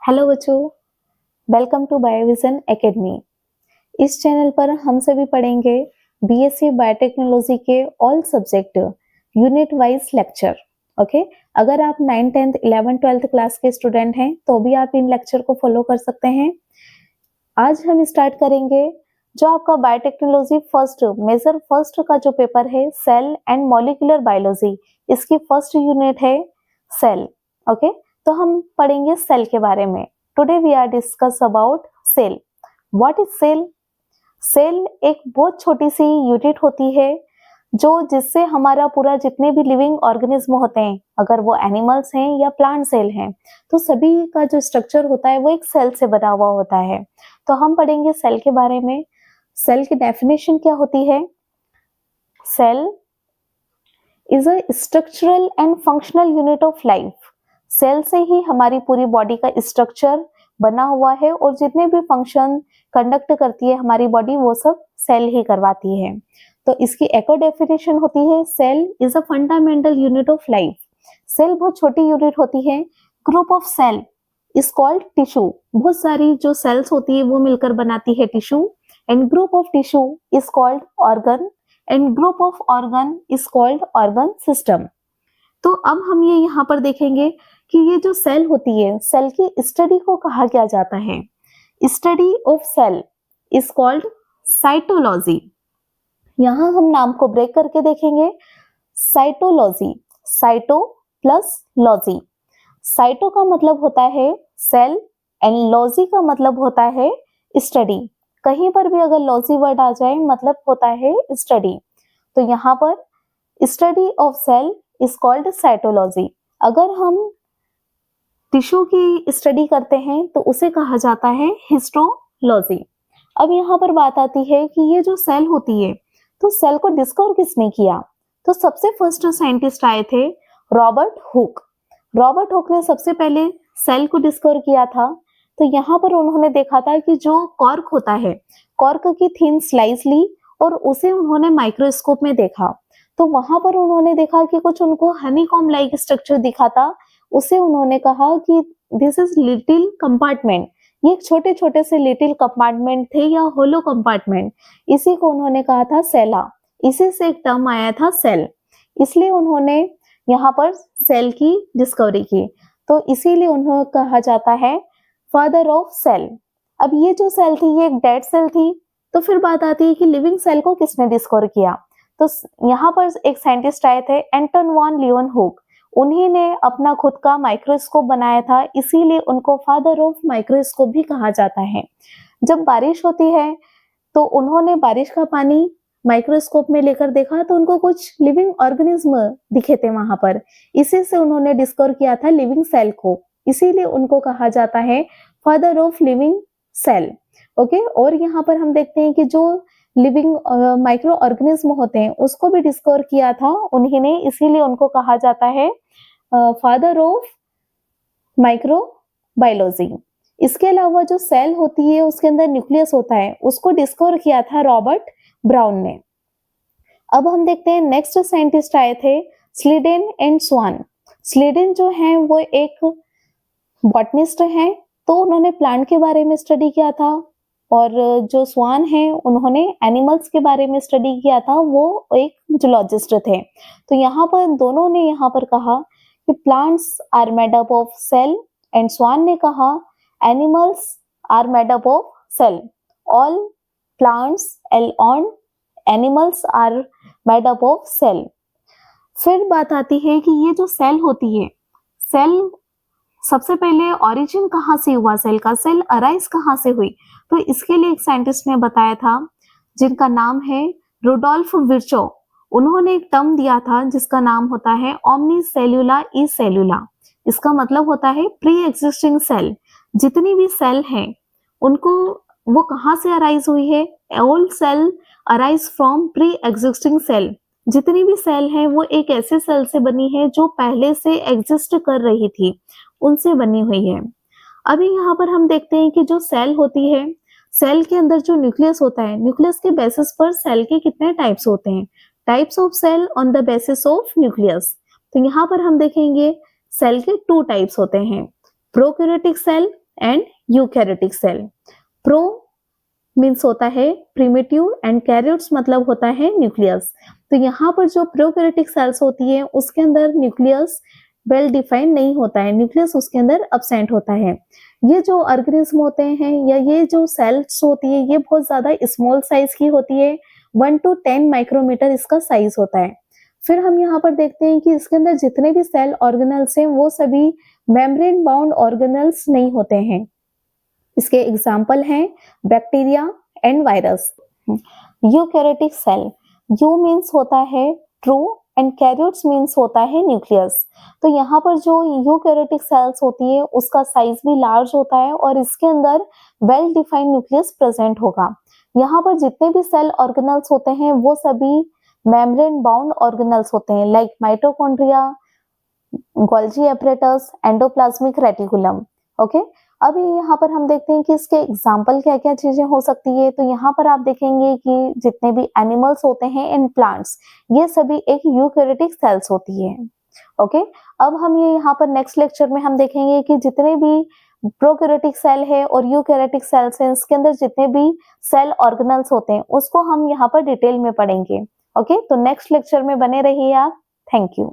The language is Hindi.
हेलो बच्चों, वेलकम टू बायोविजन एकेडमी। इस चैनल पर हम सभी पढ़ेंगे बीएससी बायोटेक्नोलॉजी के all subject unit wise lecture. Okay, अगर आप 9th 10th 11th 12th class के स्टूडेंट हैं तो भी आप इन लेक्चर को फॉलो कर सकते हैं। आज हम स्टार्ट करेंगे जो आपका बायोटेक्नोलॉजी मेजर फर्स्ट का जो पेपर है सेल एंड मॉलिक्यूलर बायोलॉजी, इसकी फर्स्ट यूनिट है सेल। ओके, तो हम पढ़ेंगे सेल के बारे में। Today we are discuss about cell. What is cell? Cell एक बहुत छोटी सी यूनिट होती है जो जिससे हमारा पूरा जितने भी लिविंग ऑर्गेनिज्म होते हैं, अगर वो एनिमल्स हैं या प्लांट सेल हैं, तो सभी का जो स्ट्रक्चर होता है वो एक सेल से बना हुआ होता है। तो हम पढ़ेंगे सेल के बारे में। सेल की डेफिनेशन क्या होती है? Cell is a structural and functional unit of life. Cell से ही हमारी पूरी बॉडी का स्ट्रक्चर बना हुआ है और जितने भी फंक्शन कंडक्ट करती है हमारी बॉडी वो सब सेल ही करवाती है। तो इसकी एको डेफिनेशन होती है cell is a fundamental unit of life. Cell बहुत छोटी यूनिट होती है। Group of cell is called tissue. बहुत सारी जो सेल्स होती है वो मिलकर बनाती है tissue. And group of tissue is called organ and group of organ is called organ system. तो अब हम ये यहाँ पर देखेंगे कि ये जो सेल होती है, सेल की स्टडी को कहा क्या जाता है? Study of cell is called cytology. यहाँ हम नाम को ब्रेक करके देखेंगे। Cytology, cyto plus logy. Cyto का मतलब होता है सेल एंड लॉजी का मतलब होता है स्टडी। कहीं पर भी अगर लॉजी वर्ड आ जाए मतलब होता है स्टडी। तो यहाँ पर study of cell is called cytology. अगर हम टिश्यू की स्टडी करते हैं तो उसे कहा जाता है हिस्टोलॉजी। अब यहाँ पर बात आती है कि ये जो सेल होती है, तो सेल को डिस्कवर किसने किया? तो सबसे फर्स्ट साइंटिस्ट आए थे रॉबर्ट हुक। रॉबर्ट हुक ने सबसे पहले सेल को डिस्कवर किया था। तो यहाँ पर उन्होंने देखा था कि जो कॉर्क होता है, कॉर्क की थिन स्लाइस ली और उसे उन्होंने माइक्रोस्कोप में देखा। तो वहां पर उन्होंने देखा कि कुछ उनको हनीकॉम लाइक स्ट्रक्चर दिखा था। उसे उन्होंने कहा कि दिस इज लिटिल कंपार्टमेंट। ये छोटे छोटे से लिटिल कंपार्टमेंट थे या होलो कंपार्टमेंट, इसी को उन्होंने कहा था सेला। इसी से एक टर्म आया था सेल, इसलिए उन्होंने यहाँ पर सेल की डिस्कवरी की। तो इसीलिए उन्हें कहा जाता है फादर ऑफ सेल। अब ये जो सेल थी ये एक डेड सेल थी। तो फिर बात आती है कि लिविंग सेल को किसने डिस्कवर किया? तो यहाँ पर एक साइंटिस्ट आए थे एंटन वॉन लीeuwenhoek। उन्हीं ने अपना खुद का माइक्रोस्कोप बनाया था, इसीलिए उनको फादर ऑफ माइक्रोस्कोप भी कहा जाता है। जब बारिश होती है तो उन्होंने बारिश का पानी माइक्रोस्कोप में लेकर देखा तो उनको कुछ लिविंग ऑर्गेनिज्म दिखे थे वहां पर। इसी से उन्होंने डिस्कवर किया था लिविंग सेल को, इसीलिए उनको कहा जाता है father of living cell. Okay, और यहाँ पर हम देखते हैं कि जो लिविंग माइक्रो ऑर्गेनिज्म होते हैं उसको भी डिस्कवर किया था उन्हीं ने, इसीलिए उनको कहा जाता है फादर ऑफ माइक्रोबायोलॉजी। इसके अलावा जो सेल होती है उसके अंदर न्यूक्लियस होता है, उसको डिस्कवर किया था रॉबर्ट ब्राउन ने। अब हम देखते हैं नेक्स्ट साइंटिस्ट आए थे स्लीडेन एंड स्वान। स्लीडेन जो है वो एक बॉटनिस्ट हैं, तो उन्होंने प्लांट के बारे में स्टडी किया था। और जो स्वान है उन्होंने एनिमल्स के बारे में स्टडी किया था, वो एक जूलॉजिस्ट थे। तो यहाँ पर दोनों ने यहाँ पर कहा कि plants are made up of cell and Schwann ने कहा animals are made up of cell. All plants on animals are made up of cell. फिर बात आती है कि ये जो सेल होती है, सेल सबसे पहले ओरिजिन कहाँ से हुआ सेल का, सेल अराइज कहाँ से हुई? तो इसके लिए एक साइंटिस्ट ने बताया था जिनका नाम है रुडोल्फ विर्चो। उन्होंने एक टर्म दिया था जिसका नाम होता है ओमनी सेल्यूला ई सेल्यूला। इसका मतलब होता है प्री एग्जिस्टिंग सेल। जितनी भी सेल हैं उनको वो कहाँ से अराइज हुई है? All cell arise from pre existing cell. जितनी भी सेल है वो एक ऐसे सेल से बनी है जो पहले से एग्जिस्ट कर रही थी, उनसे बनी हुई है। अभी यहाँ पर हम देखते हैं कि जो सेल होती है, सेल के अंदर जो न्यूक्लियस होता है, न्यूक्लियस के बेसिस पर सेल के कितने टाइप्स होते हैं? Types of cell on the basis of nucleus. तो यहाँ पर हम देखेंगे सेल के 2 टाइप्स होते हैं, prokaryotic cell and eukaryotic cell. Pro means होता है प्रिमिटिव एंड कैरियोट्स मतलब होता है न्यूक्लियस। तो यहाँ पर जो प्रोकैरियोटिक सेल्स होती है उसके अंदर न्यूक्लियस वेल डिफाइंड नहीं होता है, न्यूक्लियस उसके अंदर अब्सेंट होता है। ये जो ऑर्गेनिज्म होते हैं या ये जो सेल्स होती है ये बहुत ज्यादा स्मॉल साइज की होती है, 1 to 10 माइक्रोमीटर इसका साइज होता है। फिर हम यहाँ पर देखते हैं कि इसके अंदर जितने भी सेल ऑर्गेनल्स हैं वो सभी मेम्ब्रेन बाउंड ऑर्गेनल्स नहीं होते हैं। इसके एग्जाम्पल हैं bacteria and virus. Eukaryotic cell, U means होता है ट्रू एंड कैरियोट्स मीन्स होता है न्यूक्लियस। तो यहाँ पर जो यूकैरियोटिक सेल्स होती है उसका साइज भी लार्ज होता है और इसके अंदर वेल डिफाइंड न्यूक्लियस प्रेजेंट होगा। यहाँ पर जितने भी सेल ऑर्गेनल्स होते हैं वो सभी मेम्ब्रेन बाउंड ऑर्गेनल्स होते हैं, like mitochondria, Golgi apparatus, endoplasmic reticulum. Okay, अभी यहाँ पर हम देखते हैं कि इसके एग्जाम्पल क्या क्या चीजें हो सकती है। तो यहाँ पर आप देखेंगे कि जितने भी एनिमल्स होते हैं इन प्लांट्स ये सभी एक यूकैरियोटिक सेल्स होती है। ओके, अब हम ये यहाँ पर नेक्स्ट लेक्चर में हम देखेंगे कि जितने भी प्रोकैरियोटिक सेल है और यूकैरियोटिक सेल्स हैं इसके अंदर जितने भी सेल ऑर्गेनल्स होते हैं उसको हम यहाँ पर डिटेल में पढ़ेंगे। ओके, तो नेक्स्ट लेक्चर में बने रहिए आप। Thank you.